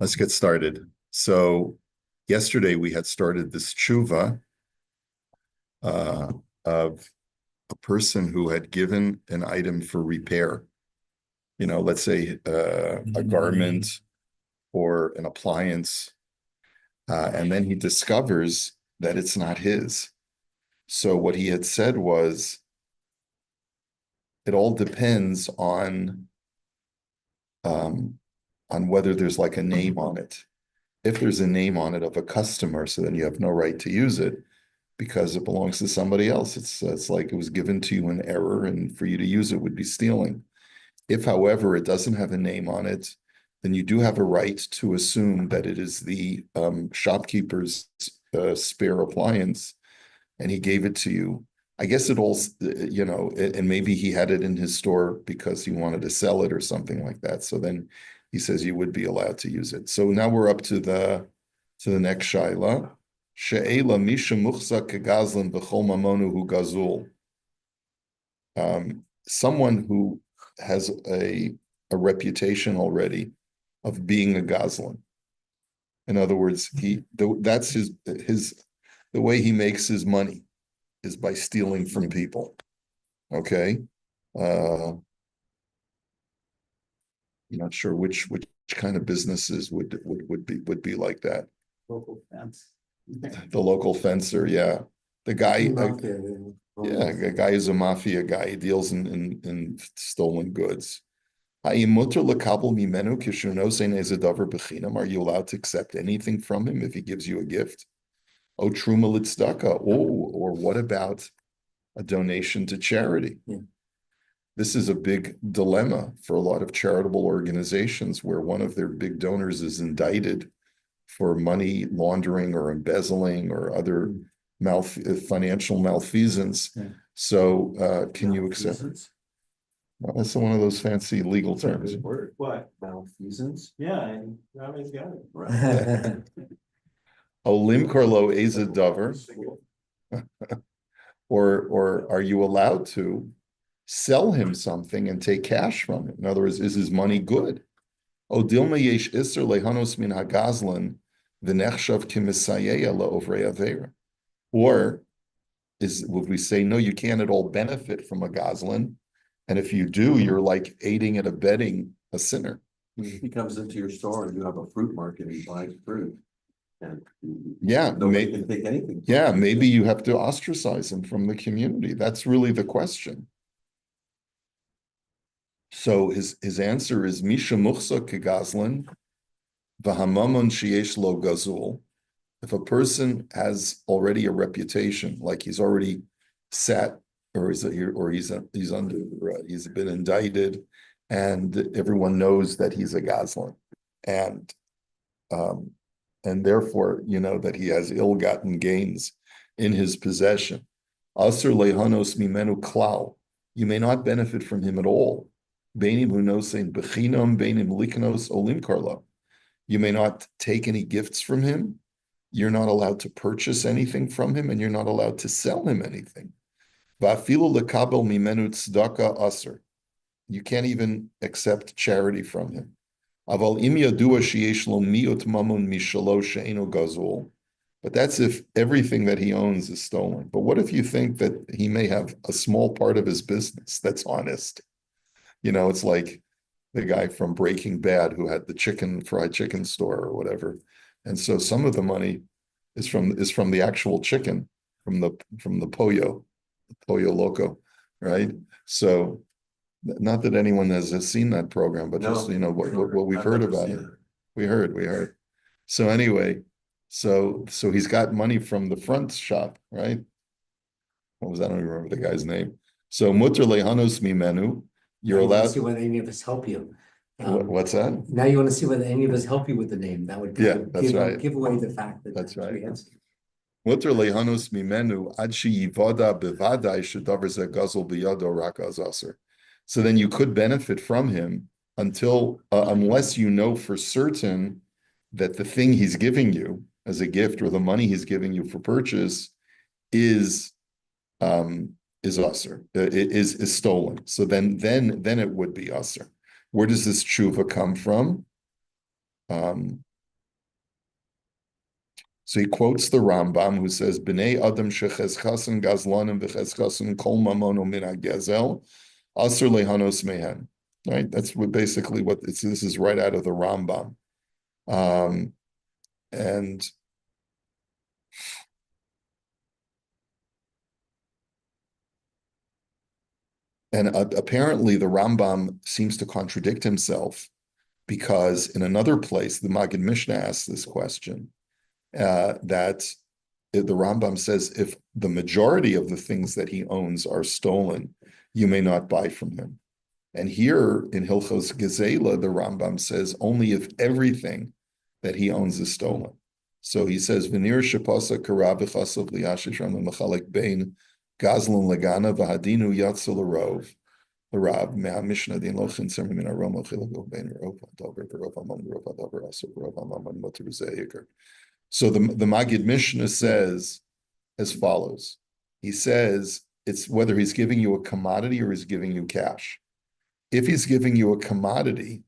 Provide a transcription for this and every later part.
Let's get started. So yesterday we had started this tshuva uh, of a person who had given an item for repair. Let's say a garment or an appliance, and then he discovers that it's not his. So what he had said was, it all depends um, on whether there's like a name on it. If there's a name on it of a customer, so then you have no right to use it because it belongs to somebody else. It's like it was given to you in error, and for you to use it would be stealing. If, however, it doesn't have a name on it, then you do have a right to assume that it is the shopkeeper's spare appliance, and he gave it to you. I guess it all, and maybe he had it in his store because he wanted to sell it or something like that. So then he says you would be allowed to use it. So now we're up to the next shaila. She'ela misha muchsa kegazlan b'chol mamonu hu gazul. Someone who has a reputation already of being a gazlan. In other words, that's the way he makes his money is by stealing from people. Okay. I'm not sure which kind of businesses would be like that. Local fence. The local fencer, yeah. The guy, yeah, a guy is a mafia guy. He deals in stolen goods. Are you allowed to accept anything from him if he gives you a gift? Oh, truma l'tzedakah. Oh, or what about a donation to charity? Yeah. This is a big dilemma for a lot of charitable organizations where one of their big donors is indicted for money laundering or embezzling or other financial malfeasance. Yeah. So can you accept? Well, that's one of those fancy legal terms. What? Malfeasance? Yeah, and Rame's got it. Right. Olim korlo eza dover. Or are you allowed to sell him something and take cash from it? In other words, is his money good? Odilma yesh iser lehanos min hagazlan v'nechshav kimisayeya la'ovrei avera. Or would we say, no, you can't at all benefit from a gazlan, and if you do, you're like aiding and abetting a sinner. He comes into your store and you have a fruit market and he buys fruit. And yeah, nobody can take anything. Yeah, maybe you have to ostracize him from the community. That's really the question. So his answer is Misha Muchsa Kegazlan Vahamamon Sheyesh Lo Gazul. If a person has already a reputation, like he's already sat, or he's been indicted, and everyone knows that he's a Gazlan, and therefore that he has ill-gotten gains in his possession. Asr lehanos mimenu klal. You may not benefit from him at all. Beinim hunosein bechinam, beinim liknos olim karlo. You may not take any gifts from him. You're not allowed to purchase anything from him, and you're not allowed to sell him anything. Va'afilu lekabel mimenu tzedaka asr. You can't even accept charity from him. Aval im yadua sheyesh lo miut mamun mishalo she'eno gazul. But that's if everything that he owns is stolen. But what if you think that he may have a small part of his business that's honest? It's like the guy from Breaking Bad who had the fried chicken store or whatever. And so some of the money is from the actual chicken, from the pollo loco, right? So not that anyone has seen that program, but just what we've heard about it. We heard. So anyway, so he's got money from the front shop, right? What was that? I don't even remember the guy's name. So mutter lehanos mimenu. You're allowed to see whether any of us help you. What's that? Now you want to see whether any of us help you with the name. That would give away the fact that that's right. Mutter lehanos mimenu ad sheyivada bevadai shedavar ze gazul biyado rak azaser. So then you could benefit from him unless you know for certain that the thing he's giving you as a gift or the money he's giving you for purchase is usher, is stolen. So then it would be usher. Where does this tshuva come from? So he quotes the Rambam, who says, "B'nei Adam shecheschasen gazlanim v'cheschasen kol mamono min hagezel, asur lehanos mehen." Right? That's basically what this is right out of the Rambam. And apparently the Rambam seems to contradict himself, because in another place, the Maggid Mishnah asks this question, that the Rambam says, if the majority of the things that he owns are stolen, you may not buy from him. And here in Hilchos Gezela, the Rambam says only if everything that he owns is stolen. So he says, "V'nir shepasa kara v'chasav liyashish ram mechalek bein gazlan legana v'hadinu yatzal arov." The Rab me'a Mishnah din lochin sermi min aroma chiluk bein rov davar v'rov amam rov davar asur rov amam motor zeikar. So the Maggid Mishnah says as follows. He says it's whether he's giving you a commodity or he's giving you cash. If he's giving you a commodity,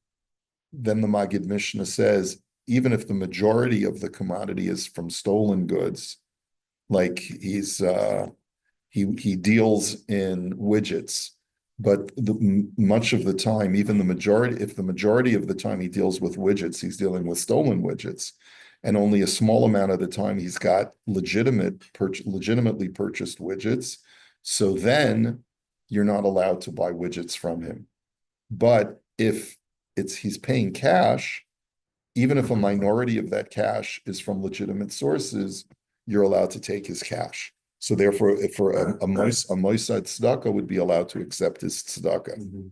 then the Maggid Mishnah says, even if the majority of the commodity is from stolen goods, like he deals in widgets, but much of the time, even if the majority of the time he deals with widgets, he's dealing with stolen widgets, and only a small amount of the time he's got legitimately purchased widgets, so then you're not allowed to buy widgets from him. But if he's paying cash, even if a minority of that cash is from legitimate sources, you're allowed to take his cash. So therefore, if for a moisad tzedakah would be allowed to accept his tzedakah.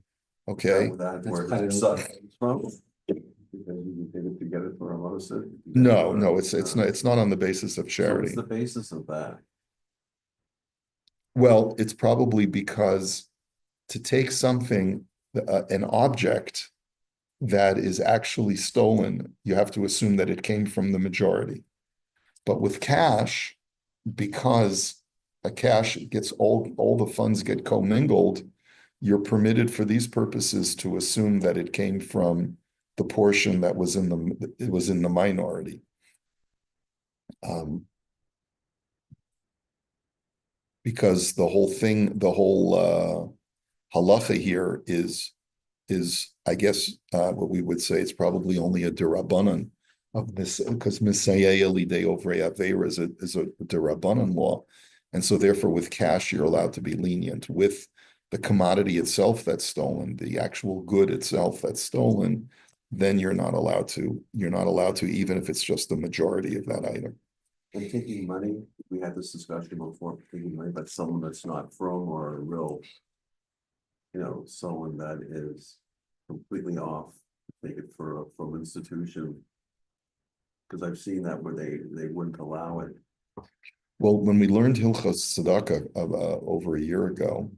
Okay. No, it's not on the basis of charity. So what's the basis of that? Well, it's probably because to take something, an object that is actually stolen, you have to assume that it came from the majority. But with cash, because a cash gets all the funds get commingled, you're permitted for these purposes to assume that it came from the portion that was in the minority. Because the whole halacha here is I guess what we would say it's probably only a derabanan of this, because misayeh lidei ovrei aveira is a derabanan law, and so therefore with cash you're allowed to be lenient. With the commodity itself that's stolen, the actual good itself that's stolen, then you're not allowed to, even if it's just the majority of that item. And taking money, we had this discussion before, taking money, but someone that's not from or a real, someone that is completely off, take it from institution. Because I've seen that where they wouldn't allow it. Well, when we learned Hilchos Tzedakah over a year ago,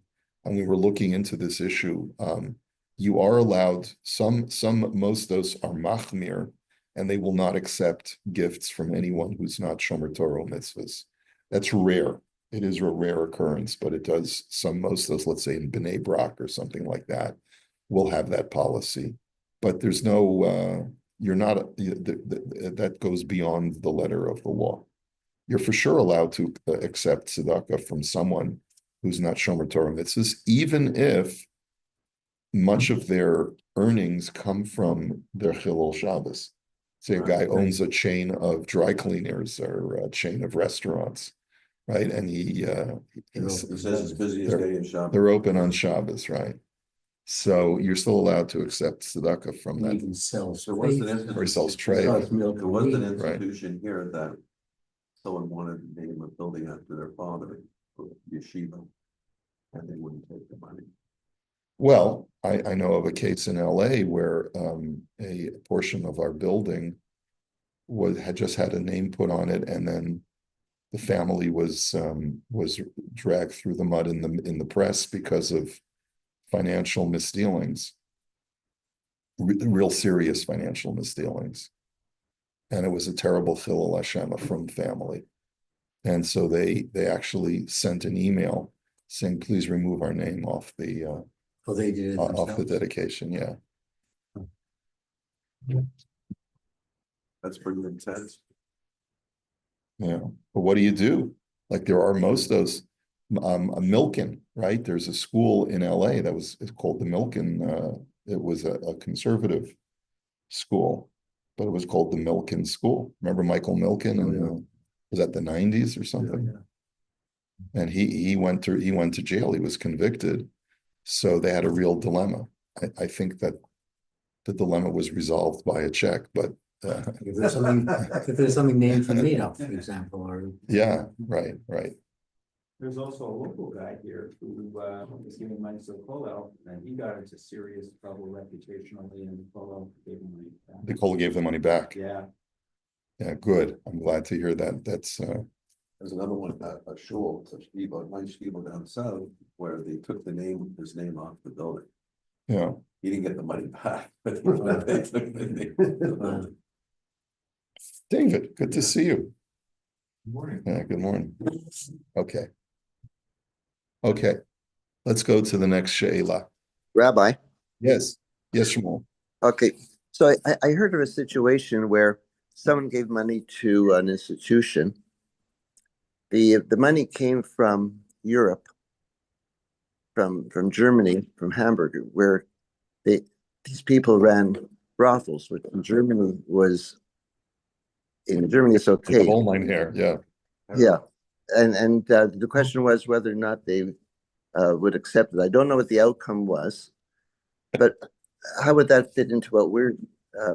and we were looking into this issue, you are allowed, most those are machmir, and they will not accept gifts from anyone who's not Shomer Torah or mitzvahs. That's rare. It is a rare occurrence, but it does most of those, let's say in Bnei Brak or something like that, will have that policy. But there's no, that goes beyond the letter of the law. You're for sure allowed to accept tzedakah from someone who's not Shomer Torah mitzvahs, even if much of their earnings come from their Chilul Shabbos. Say a guy owns a chain of dry cleaners or a chain of restaurants, right? And he says it's busiest day in Shabbos. They're open on Shabbos, right? So you're still allowed to accept tzedakah from that. Even sells or he sells trade. There was an institution here that someone wanted to name a building after their father, yeshiva, and they wouldn't take the money. Well, I know of a case in LA where a portion of our building had just had a name put on it, and then the family was dragged through the mud in the press because of financial misdealings, real serious financial misdealings, and it was a terrible chilul Hashem from family, and so they actually sent an email saying, "Please remove our name off the." They did it off the dedication, yeah. That's pretty intense. Yeah, but what do you do? Like there are most of those, a Milken, right? There's a school in LA that it's called the Milken. It was a conservative school, but it was called the Milken School. Remember Michael Milken? And was that the 90s or something? Yeah. And he went to jail. He was convicted. So they had a real dilemma. I think that the dilemma was resolved by a check, but If there's something named for Madoff, for example, or. yeah, right. There's also a local guy here who was giving money to Polo, and he got into serious trouble reputationally, and Polo gave him money back. Nicole gave the money back. Yeah. Yeah, good. I'm glad to hear that. That's There's another one, a shul, nice people down south, where they took his name off the building. yeah. He didn't get the money back, but they took the name off the building. David, good to see you. Good morning. Yeah, good morning. Okay, let's go to the next Sheila. Rabbi, Yes, Shmuel. okay, so I heard of a situation where someone gave money to an institution. The money came from Europe, from Germany, from Hamburg, where these people ran brothels, which in Germany it's The okay. whole line here, yeah. Yeah, and the question was whether or not they would accept it. I don't know what the outcome was, but how would that fit into what we're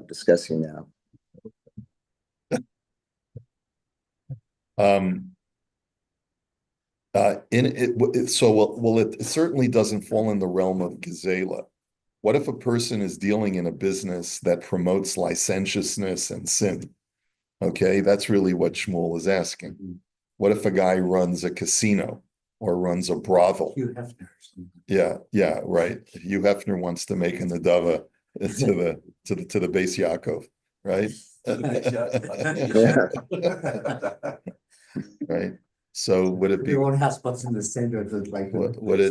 discussing now? It certainly doesn't fall in the realm of Gezela. What if a person is dealing in a business that promotes licentiousness and sin? Okay, that's really what Shmuel is asking. What if a guy runs a casino or runs a brothel? Hugh Hefner. Yeah, right. Hugh Hefner wants to make an Nadava to the base Yaakov, right? Right. So would it be Everyone has what's in the center of the like would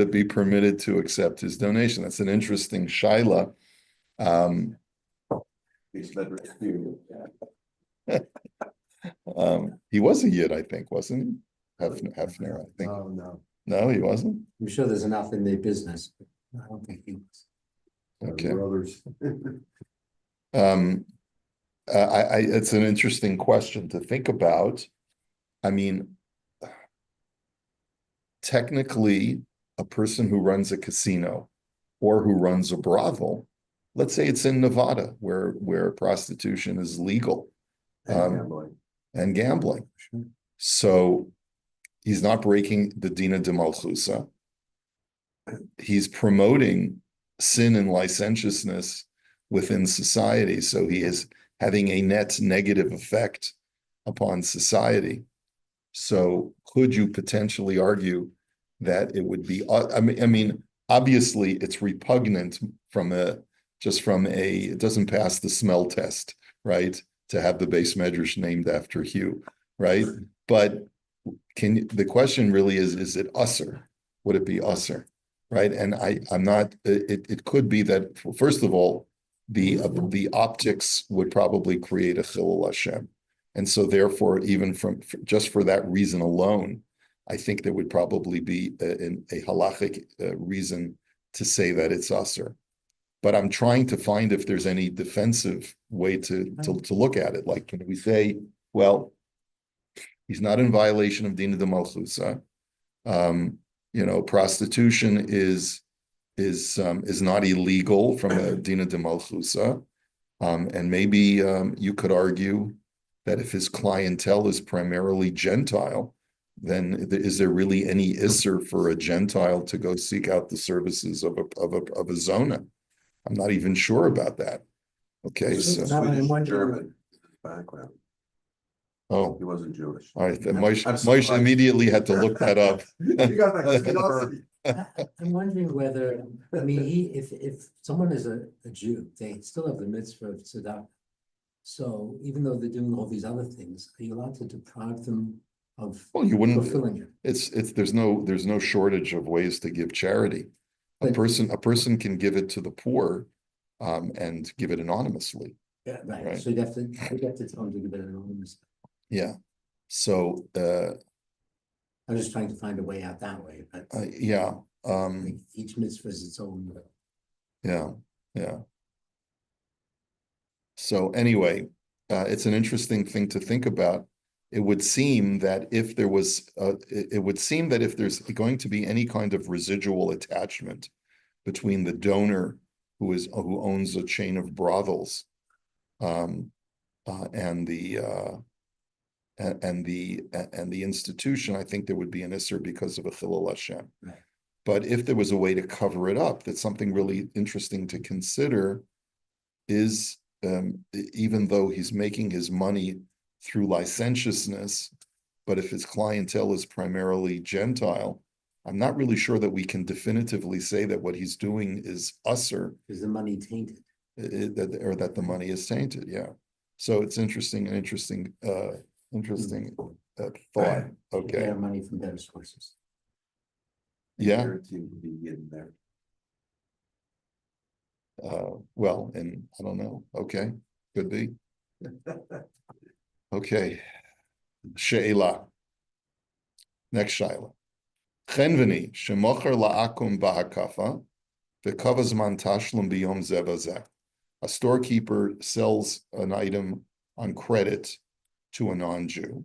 it be permitted to accept his donation? That's an interesting shaila. He was a Yid, I think, wasn't he? Hefner, I think. Oh, no. No, he wasn't. I'm sure there's enough in their business, but I don't think he was. Okay. Brothers. It's an interesting question to think about. I mean, technically, a person who runs a casino or who runs a brothel, let's say it's in Nevada, where prostitution is legal, and gambling. Sure. So he's not breaking the Dina de Malchusa. He's promoting sin and licentiousness within society. So he is having a net negative effect upon society. So could you potentially argue that it would be, I mean, obviously it's repugnant it doesn't pass the smell test, right? To have the base medrash named after Hugh, right? But the question really is it usser? Would it be usser? Right? And I'm not, it could be that, first of all, the optics would probably create a chilul Hashem. And so therefore, even just for that reason alone, I think there would probably be a halachic reason to say that it's usser. But I'm trying to find if there's any defensive way to look at it. Like, can we say, well, he's not in violation of Dina de Malchusa. Prostitution is not illegal from a Dina de Malchusa. And maybe you could argue that if his clientele is primarily Gentile, then is there really any isser for a Gentile to go seek out the services of a zona? I'm not even sure about that. Okay, so Swedish German background. Oh, He wasn't Jewish. All right, then Moshe immediately had to look that up. I'm wondering whether, I mean, if someone is a Jew, they still have the mitzvah of tzedakah. So even though they're doing all these other things, are you allowed to deprive them of you wouldn't fulfilling it? There's no shortage of ways to give charity. A person can give it to the poor and give it anonymously. Yeah, right, Right. so you'd have to tell them to give it anonymous. Yeah. So, I'm just trying to find a way out that way, but yeah, like each mitzvah is its own. yeah, yeah. So anyway, it's an interesting thing to think about. It would seem that if there was, it would seem that if there's going to be any kind of residual attachment between the donor who owns a chain of brothels, and the institution, I think there would be an isser because of a chilul Hashem. Right. But if there was a way to cover it up, that's something really interesting to consider. Is even though he's making his money through licentiousness, but if his clientele is primarily Gentile, I'm not really sure that we can definitively say that what he's doing is usser. Is the money tainted? Or that the money is tainted, yeah. So it's interesting, thought, okay. Better money from better sources. Yeah. Guarantee would be in there. Well, and I don't know, okay, could be. Okay. She'ela. Next shaila. Chenveni, shemocher la'akum ba'hakafa, v'kavaz man tashlum biyom zeh v'zeh. A storekeeper sells an item on credit to a non-Jew,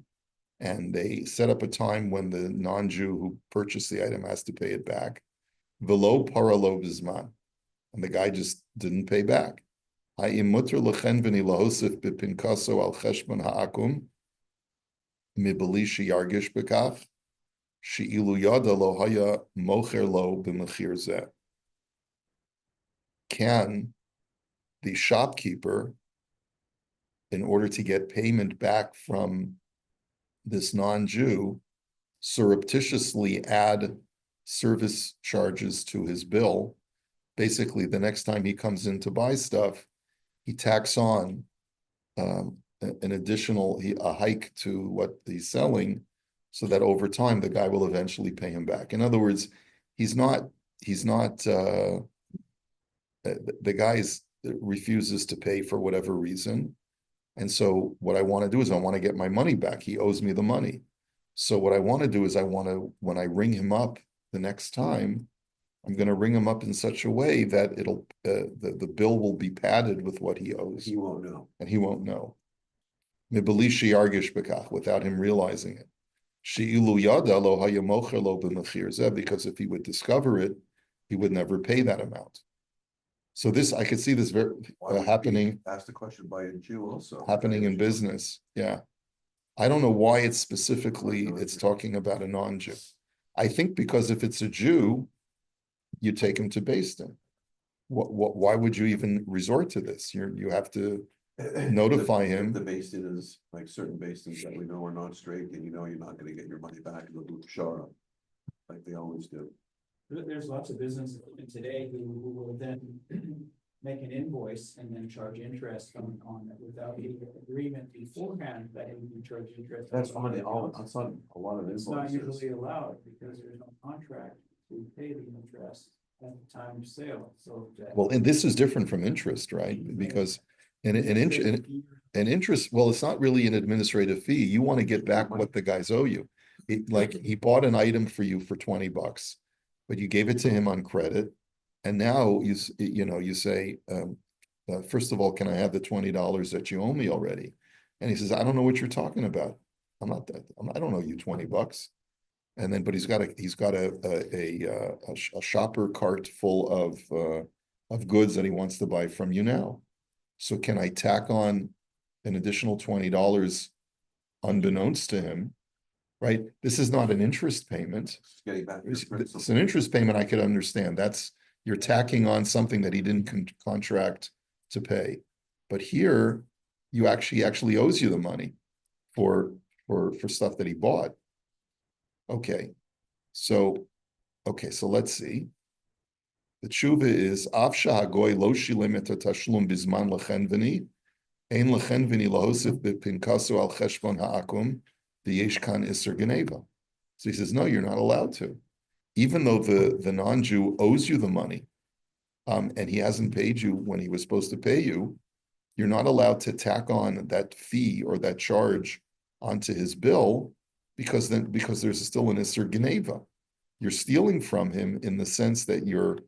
and they set up a time when the non-Jew who purchased the item has to pay it back. Velo paralo bizman, and the guy just didn't pay back. Ha'im muter lechenveni lahosif b'pinkaso al cheshbon ha'akum mibali sheyargish b'kach she'ilu yada lo haya mocher lo b'mechir zeh. Can the shopkeeper, in order to get payment back from this non-Jew, surreptitiously add service charges to his bill? Basically, the next time he comes in to buy stuff, he tacks on an additional a hike to what he's selling, so that over time the guy will eventually pay him back. In other words, the guy refuses to pay for whatever reason. And so what I want to do is I want to get my money back. He owes me the money. So what I want to do is when I ring him up the next time, I'm going to ring him up in such a way that the bill will be padded with what he owes. He won't know. And he won't know. Mibalishi yargish bekach, without him realizing it. She'ilu yada lo hayamocher lo b'mechir zeh, because if he would discover it, he would never pay that amount. So this, I could see this very happening. Ask the question by a Jew also. Happening in business, yeah. I don't know why it's talking about a non-Jew. I think because if it's a Jew, you take him to Beis Din. Why would you even resort to this? You have to notify him. The Beis Din is like certain Beis Dins that we know are not straight, and you know you're not going to get your money back in the shara, like they always do. There's lots of businesses today who will then make an invoice and then charge interest on it without the agreement beforehand that it would be charged interest. That's on that's on a lot of It's not invoices. usually allowed because there's no contract to pay the interest at the time of sale, so. Well, and this is different from interest, right? Because an interest, well, it's not really an administrative fee. You want to get back what the guys owe you. Like he bought an item for you for $20, but you gave it to him on credit. And now you say, first of all, can I have the $20 that you owe me already? And he says, I don't know what you're talking about. I don't owe you $20. And then, but he's got a shopper cart full of goods that he wants to buy from you now. So can I tack on an additional $20 unbeknownst to him? Right? This is not an interest payment. Getting back to It's an interest payment I could understand. You're tacking on something that he didn't contract to pay. But here, you actually owes you the money for stuff that he bought. Okay, so let's see. The tshuva is Avsha Hagoy lo shilim et tashlum bizman lechenveni, ein lechenveni lahosif bepinkaso al cheshbon ha'akum v'yesh kan iser geneva. So he says, no, you're not allowed to. Even though the non-Jew owes you the money, and he hasn't paid you when he was supposed to pay you, you're not allowed to tack on that fee or that charge onto his bill because there's still an Isser Geneva. You're stealing from him in the sense that you're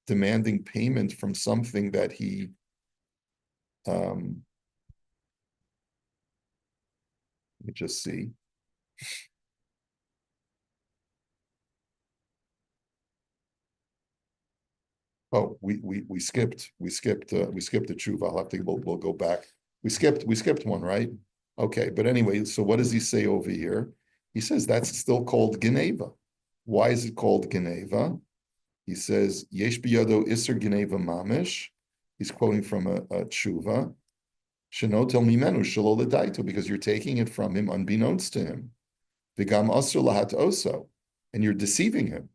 demanding payment from something that he let me just see. Oh, we skipped the tshuva. I'll have to we'll go back. We skipped one, right? Okay, but anyway, so what does he say over here? He says that's still called Geneva. Why is it called Geneva? He says, Yesh biyado iser Geneva mamish. He's quoting from a tshuva. Shenotel mimenu shelo l'daito, because you're taking it from him unbeknownst to him. V'gam asr lahat oso, and you're deceiving him.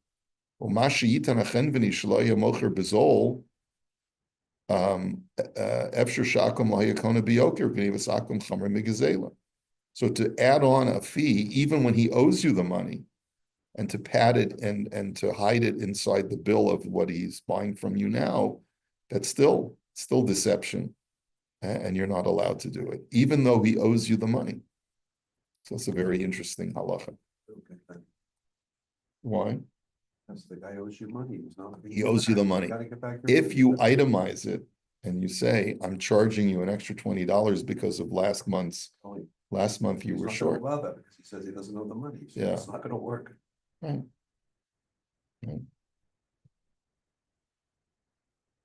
Bezol. So to add on a fee, even when he owes you the money, and to pad it and to hide it inside the bill of what he's buying from you now, that's still deception, and you're not allowed to do it, even though he owes you the money. So it's a very interesting halacha. Okay. Why? Because the guy owes you money. He owes you the money. If you itemize it and you say, I'm charging you an extra $20 because of last month you were short. Allow that because he says he doesn't owe the money. So Yeah. It's not going to work. Right. Right.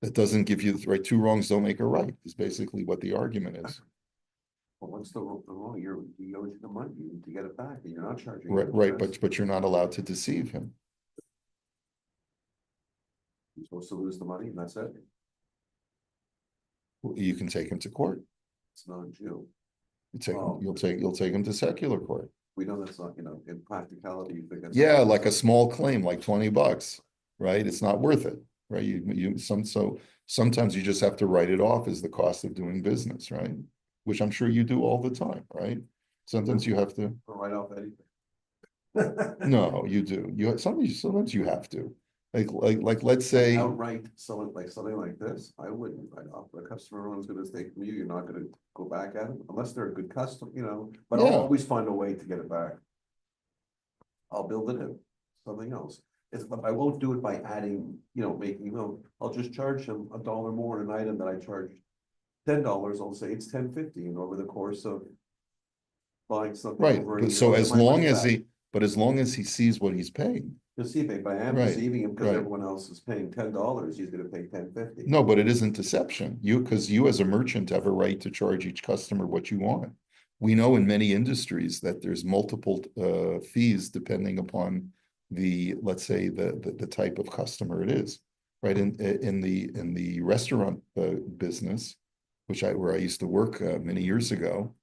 That doesn't give you the right. Two wrongs don't make a right, is basically what the argument is. Well, what's the wrong? He owes you the money. You need to get it back, and you're not charging. Right, but you're not allowed to deceive him. You're supposed to lose the money, and that's it. You can take him to court. It's not a Jew. You'll take him to secular court. We know that's not, in practicality, you think that's. Yeah, like a small claim, like $20, right? It's not worth it, right? Sometimes you just have to write it off as the cost of doing business, right? Which I'm sure you do all the time, right? Sometimes you have to. Write off anything. No, you do. Sometimes you have to. Like let's say Outright, something like this, I wouldn't write off. The customer owns gonna take from you, you're not gonna go back at them unless they're a good customer, but I'll Yeah. always find a way to get it back. I'll build it in something else. I won't do it by adding, I'll just charge them $1 more on an item that I charged $10. I'll say it's $10.50, and over the course of buying something. right, over a but year, so I'll get as my long money as back. as long as he sees what he's paying. Deceiving, but I am Right, deceiving him because right. everyone else is paying $10, he's gonna pay $10.50. No, but it isn't deception. Because you as a merchant have a right to charge each customer what you want. We know in many industries that there's multiple fees depending upon let's say the type of customer it is, right? In the restaurant business, where I used to work many years ago,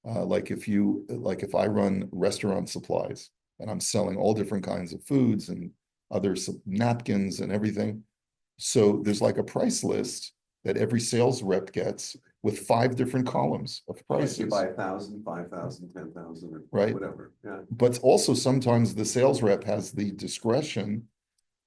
if I run restaurant supplies and I'm selling all different kinds of foods and other napkins and everything. So there's like a price list that every sales rep gets with 5 different columns of prices. You buy 1,000, 5,000, 10,000, or right, whatever. Yeah. But also sometimes the sales rep has the discretion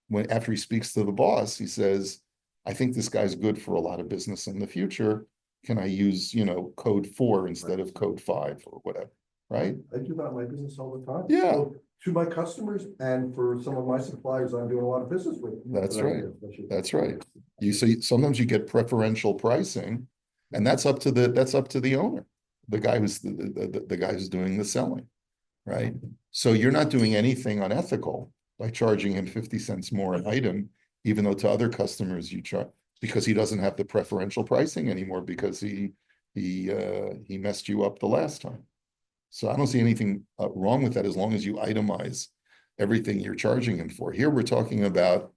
when after he speaks to the boss, he says, I think this guy's good for a lot of business in the future. Can I use, code 4 instead of code 5 or whatever, right? I do that in my business all the time. Yeah. So, to my customers and for some of my suppliers, I'm doing a lot of business with. That's right. That's right. You see, sometimes you get preferential pricing, and that's up to the owner, the guy who's the guy who's doing the selling, right? So you're not doing anything unethical by charging him 50 cents more an item, even though to other customers you charge, because he doesn't have the preferential pricing anymore because he messed you up the last time. So I don't see anything wrong with that as long as you itemize everything you're charging him for. Here we're talking about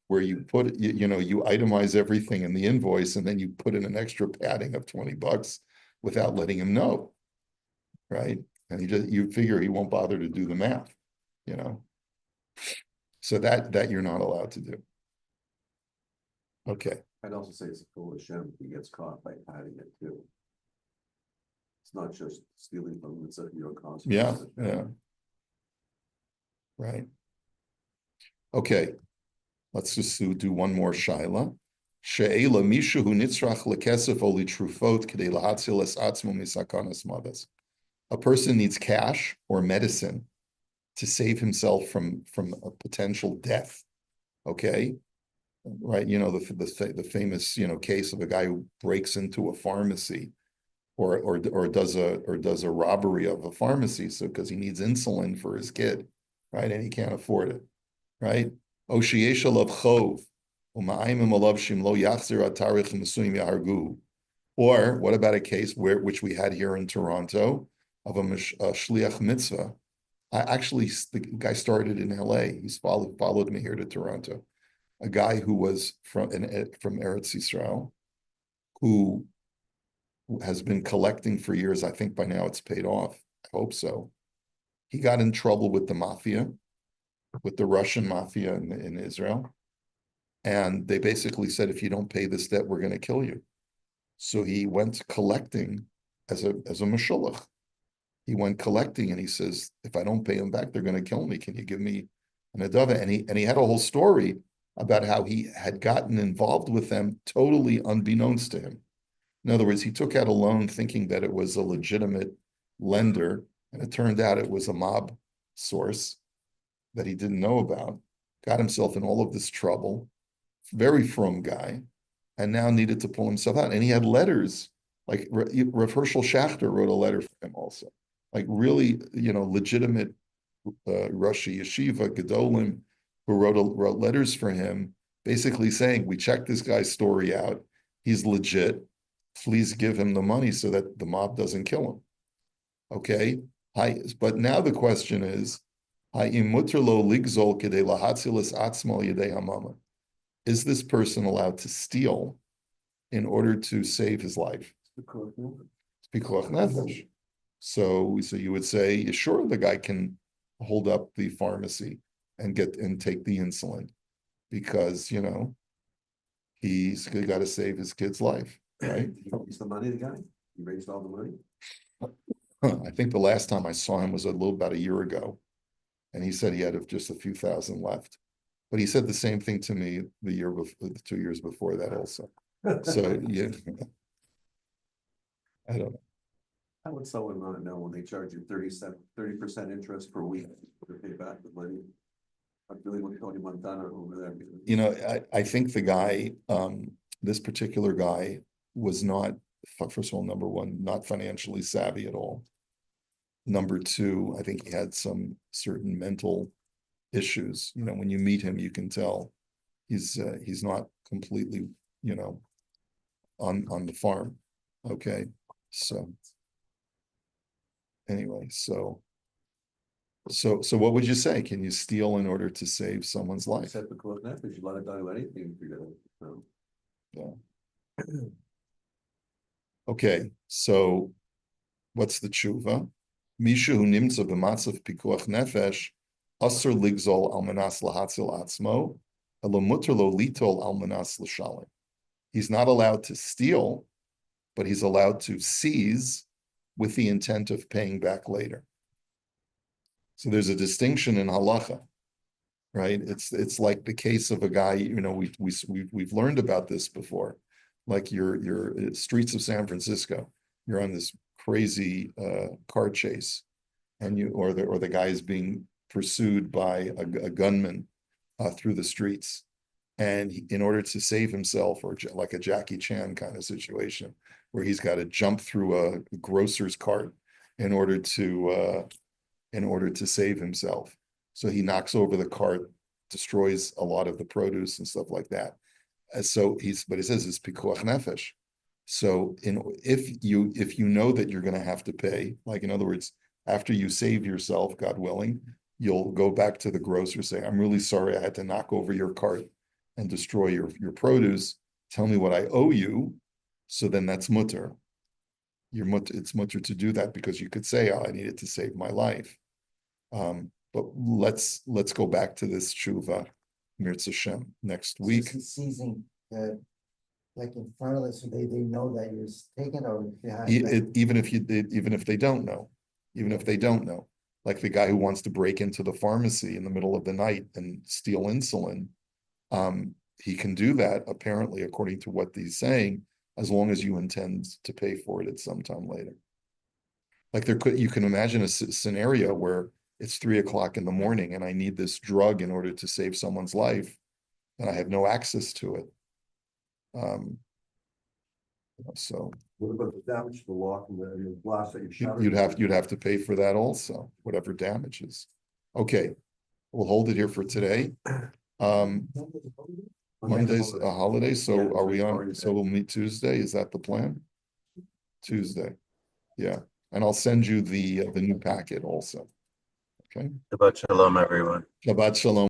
where you put, you itemize everything in the invoice and then you put in an extra padding of $20 without letting him know, right? And you figure he won't bother to do the math, So that you're not allowed to do. Okay. I'd also say it's a foolish shame if he gets caught by padding it too. It's not just stealing from him, it's a consequence. Yeah. Right. Okay. Let's just do one more shaila. She'ela mishu hu nitzrach lekesef o litrufot k'dei lahatzil es atzmo misakanas madas. A person needs cash or medicine to save himself from a potential death. Okay, right? You know the famous case of a guy who breaks into a pharmacy or does a robbery of a pharmacy, so because he needs insulin for his kid, right? And he can't afford it, right? Oshiyesha lav chov, u'ma'ayim alav shim lo yachzir atarich mesuyim yahargu. Or what about a case which we had here in Toronto of a shliach mitzvah? The guy started in LA. He's followed me here to Toronto. A guy who was from Eretz Yisrael, who has been collecting for years. I think by now it's paid off. I hope so. He got in trouble with the mafia, with the Russian mafia in Israel. And they basically said, if you don't pay this debt, we're going to kill you. So he went collecting as a mashulach. He went collecting and he says, if I don't pay them back, they're going to kill me. Can you give me an adava? And he had a whole story about how he had gotten involved with them totally unbeknownst to him. In other words, he took out a loan thinking that it was a legitimate lender, and it turned out it was a mob source that he didn't know about, got himself in all of this trouble, very frum guy, and now needed to pull himself out. And he had letters, like Rav Herschel Schachter wrote a letter for him also, like really, legitimate Roshi Yeshiva, Gedolim, who wrote letters for him, basically saying, we checked this guy's story out, he's legit, please give him the money so that the mob doesn't kill him. Okay, but now the question is, is this person allowed to steal in order to save his life? So you would say, sure, the guy can hold up the pharmacy and take the insulin because he's got to save his kid's life, right? He's the money, the guy. He raised all the money. I think the last time I saw him was about a year ago, and he said he had just a few thousand left. But he said the same thing to me the 2 years before that also. So yeah, I don't know. How would someone want to know when they charge you 30% interest per week to pay back the money? I really want Tony Montana over there. I think the guy, this particular guy, was not, first of all, number one, not financially savvy at all. Number two, I think he had some certain mental issues. When you meet him, you can tell he's not completely, on the farm. Okay, so anyway, so what would you say? Can you steal in order to save someone's life? Except the close nefesh, you let it do anything for you. Yeah. Okay, so what's the tshuva? Mishu hu nimtza b'matzav pikuach nefesh asur ligzol al manas lahatzil atzmo elo muter lo litol al manas l'shalim. He's not allowed to steal, but he's allowed to seize with the intent of paying back later. So there's a distinction in halacha, right? It's like the case of a guy, we've learned about this before. Like your streets of San Francisco, you're on this crazy car chase, and the guy is being pursued by a gunman through the streets, and in order to save himself, or like a Jackie Chan kind of situation, where he's got to jump through a grocer's cart in order to save himself. So he knocks over the cart, destroys a lot of the produce and stuff like that. But he says it's pikuach nefesh. So if you know that you're going to have to pay, like in other words, after you save yourself, God willing, you'll go back to the grocer, say, I'm really sorry I had to knock over your cart and destroy your produce. Tell me what I owe you. So then that's mutter. It's mutter to do that because you could say, I needed to save my life. But let's go back to this tshuva, Mirz Hashem, next week. Seizing like in front of us, so they know that you're taking, or if you have Even if they don't know, like the guy who wants to break into the pharmacy in the middle of the night and steal insulin, he can do that, apparently, according to what he's saying, as long as you intend to pay for it at some time later. Like you can imagine a scenario where it's 3 o'clock in the morning and I need this drug in order to save someone's life, and I have no access to it. So What about the damage to the lock and the glass that you shattered? you'd have to pay for that also, whatever damages. Okay, we'll hold it here for today. Monday's a holiday, so Yeah, are we so on, sorry. so we'll meet Tuesday, is that the plan? Tuesday, yeah, and I'll send you the new packet also. Okay, Shabbat shalom, everyone. Shabbat shalom.